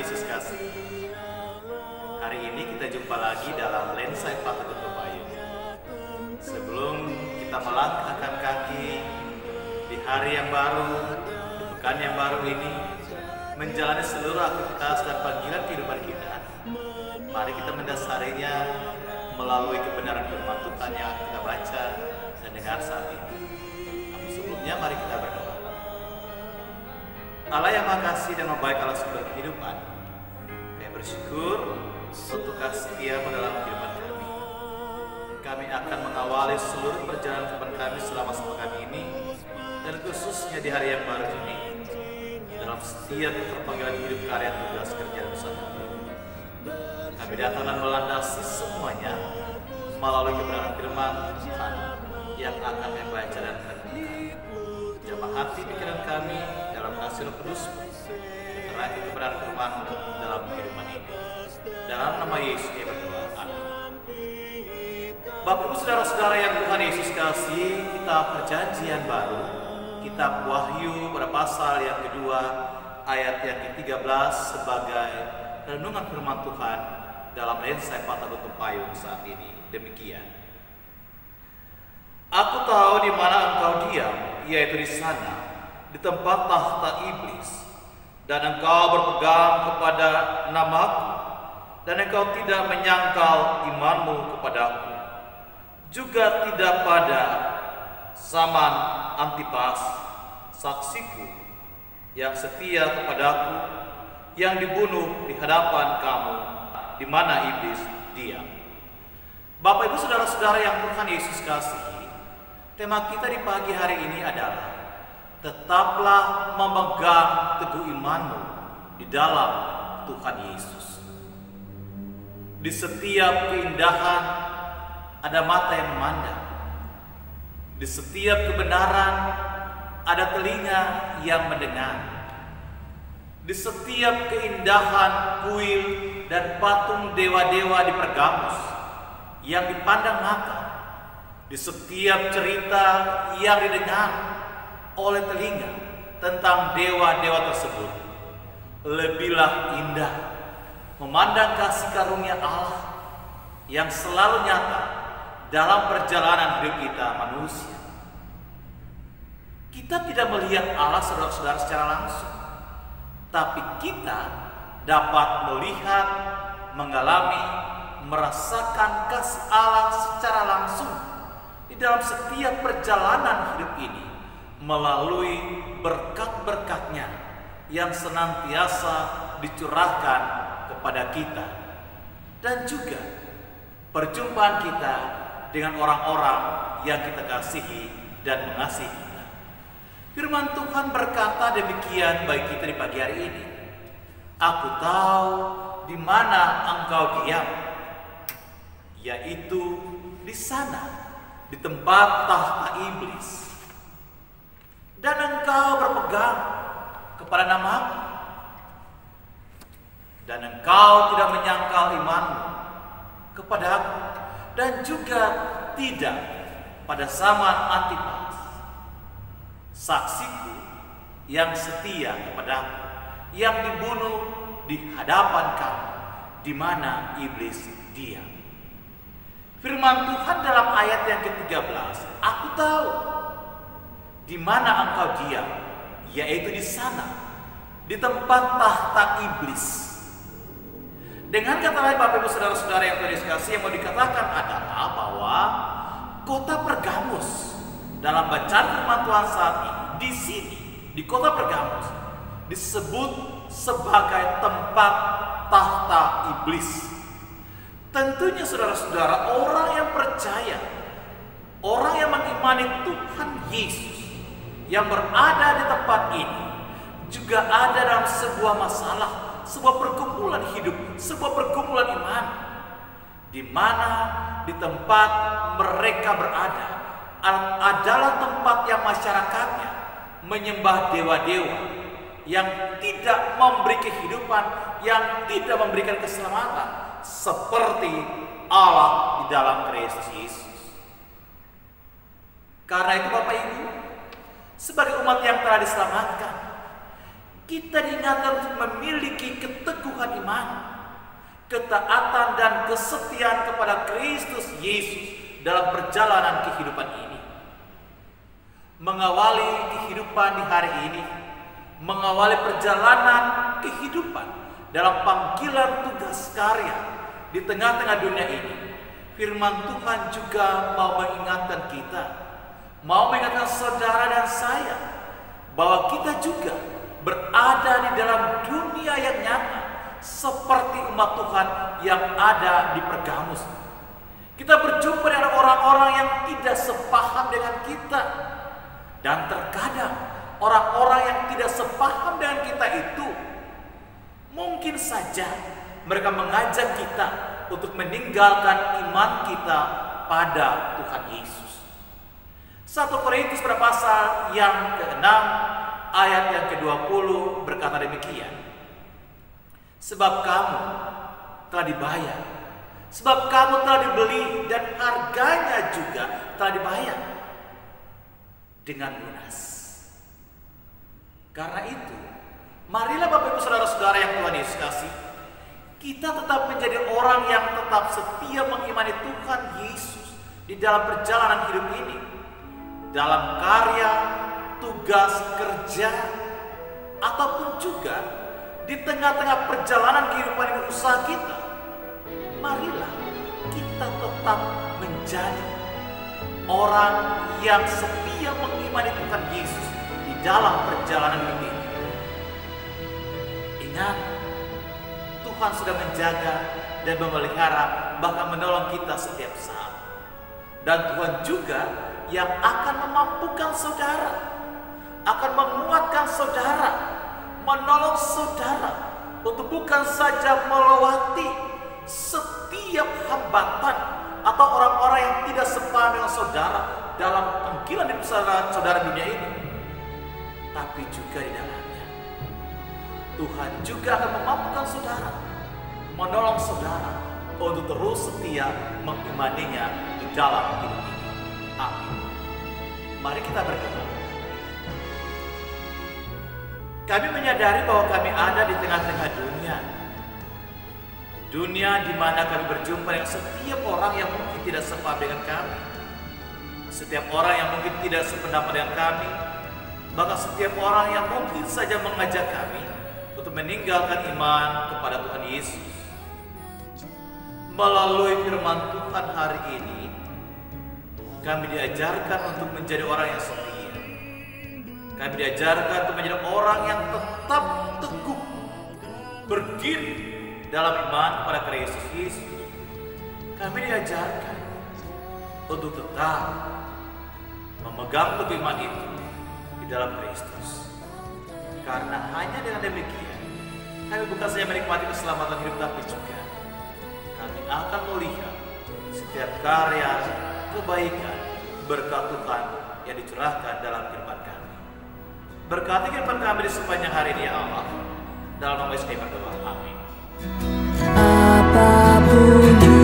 Yesus kasih. Hari ini kita jumpa lagi dalam lensa Patah Tutup Payung. Sebelum kita melangkahkan kaki di hari yang baru, di pekan yang baru ini, menjalani seluruh aktivitas dan panggilan kehidupan kita, mari kita mendasarinya melalui kebenaran firman Tuhan yang kita baca dan dengar saat ini. Namun sebelumnya mari kita berdoa. Allah yang Maha Kasih dan Maha Baik, Allah sumber kehidupan, kami bersyukur untuk kasih setia-Mu dalam kehidupan kami. Kami akan mengawali seluruh perjalanan kehidupan kami selama sepekan ini, dan khususnya di hari yang baru ini, dalam setiap perpanggilan hidup, karya, tugas, kerja, dan usaha. Kami datang dan melandasi semuanya melalui kebenaran firman Tuhan yang akan kami baca dan renungkan. Jamah hati pikiran kami dalam hasil kudus, terlaki kebenaran firman dalam kehidupan ini. Dalam nama Yesus kami berdoa. Amin. Bapak Ibu saudara-saudara yang Tuhan Yesus kasih, kitab Perjanjian Baru, kitab Wahyu pada pasal yang kedua, ayat yang ke-13 sebagai renungan firman Tuhan dalam lensa Patah Tutup Payung saat ini. Demikian. Aku tahu di mana engkau diam, yaitu di sana, di tempat tahta iblis, dan engkau berpegang kepada namaku, dan engkau tidak menyangkal imanmu kepadaku, juga tidak pada zaman Antipas, saksiku, yang setia kepadaku, yang dibunuh di hadapan kamu, di mana iblis diam. Bapak Ibu saudara-saudara yang Tuhan Yesus kasihi, tema kita di pagi hari ini adalah tetaplah memegang teguh imanmu di dalam Tuhan Yesus. Di setiap keindahan ada mata yang memandang. Di setiap kebenaran ada telinga yang mendengar. Di setiap keindahan kuil dan patung dewa-dewa di Pergamus yang dipandang mata, di setiap cerita yang didengar oleh telinga tentang dewa-dewa tersebut, lebihlah indah memandang kasih karunia Allah yang selalu nyata dalam perjalanan hidup kita manusia. Kita tidak melihat Allah saudara-saudara secara langsung, tapi kita dapat melihat, mengalami, merasakan kasih Allah secara langsung di dalam setiap perjalanan hidup ini melalui berkat-berkat-Nya yang senantiasa dicurahkan kepada kita, dan juga perjumpaan kita dengan orang-orang yang kita kasihi dan mengasihi kita. Firman Tuhan berkata demikian bagi kita di pagi hari ini. Aku tahu di mana engkau diam, yaitu di sana, di tempat tahta iblis, dan engkau berpegang kepada namaku, dan engkau tidak menyangkal imanmu kepadaku, dan juga tidak pada zaman Antipas, saksiku yang setia kepadaku, yang dibunuh di hadapan kamu, di mana iblis diam. Firman Tuhan dalam ayat yang ke-13, aku tahu di mana engkau diam, yaitu di sana, di tempat tahta iblis. Dengan kata lain, Bapak Ibu saudara-saudara yang Tuhan Yesus kasih, yang mau dikatakan adalah bahwa kota Pergamus dalam bacaan firman Tuhan saat ini, di sini, di kota Pergamus, disebut sebagai tempat tahta iblis. Tentunya saudara-saudara, orang yang percaya, orang yang mengimani Tuhan Yesus yang berada di tempat ini juga ada dalam sebuah masalah, sebuah pergumulan hidup, sebuah pergumulan iman, di mana di tempat mereka berada adalah tempat yang masyarakatnya menyembah dewa-dewa yang tidak memberi kehidupan, yang tidak memberikan keselamatan seperti Allah di dalam Kristus Yesus. Karena itu Bapak Ibu, sebagai umat yang telah diselamatkan, kita diingatkan untuk memiliki keteguhan iman, ketaatan dan kesetiaan kepada Kristus Yesus dalam perjalanan kehidupan ini. Mengawali kehidupan di hari ini, mengawali perjalanan kehidupan dalam panggilan tugas karya di tengah-tengah dunia ini, firman Tuhan juga mau mengingatkan kita, mau mengingatkan saudara dan saya, bahwa kita juga berada di dalam dunia yang nyata seperti umat Tuhan yang ada di Pergamus. Kita berjumpa dengan orang-orang yang tidak sepaham dengan kita, dan terkadang orang-orang yang tidak sepaham dengan kita itu mungkin saja mereka mengajak kita untuk meninggalkan iman kita pada Tuhan Yesus. 1 Korintus pada pasal yang ke-6 ayat yang ke-20 berkata demikian. Sebab kamu telah dibayar, sebab kamu telah dibeli, dan harganya juga telah dibayar dengan lunas. Karena itu, marilah Bapak Ibu Saudara-saudara yang Tuhan Yesus kasih, kita tetap menjadi orang yang tetap setia mengimani Tuhan Yesus di dalam perjalanan hidup ini, dalam karya, tugas, kerja, ataupun juga di tengah-tengah perjalanan kehidupan ini, usaha kita. Marilah kita tetap menjadi orang yang setia mengimani Tuhan Yesus di dalam perjalanan hidup ini. Ingat, Tuhan sudah menjaga dan memelihara, bahkan menolong kita setiap saat. Dan Tuhan juga yang akan memampukan saudara, akan menguatkan saudara, menolong saudara untuk bukan saja melewati setiap hambatan atau orang-orang yang tidak sepaham dengan saudara dalam panggilan hidup saudara dunia ini, tapi juga di dalamnya Tuhan juga akan memampukan saudara, menolong saudara untuk terus setia mengimaninya di dalam hidup ini. Amin. Mari kita berdoa. Kami menyadari bahwa kami ada di tengah-tengah dunia di mana kami berjumpa dengan setiap orang yang mungkin tidak sepaham dengan kami, setiap orang yang mungkin tidak sependapat dengan kami, bahkan setiap orang yang mungkin saja mengajak kami untuk meninggalkan iman kepada Tuhan Yesus. Melalui firman Tuhan hari ini, kami diajarkan untuk menjadi orang yang setia. Kami diajarkan untuk menjadi orang yang tetap teguh berdiri dalam iman kepada Kristus Yesus. Kami diajarkan untuk tetap memegang teguh iman itu di dalam Kristus. Karena hanya dengan demikian, kami bukan saja menikmati keselamatan hidup, tapi juga kami akan melihat setiap karya kebaikan berkat Tuhan yang dicurahkan dalam kehidupan kami. Berkati kehidupan kami di sepanjang hari ini, ya Allah. Dalam nama Yesus kami berdoa. Amin. Apapun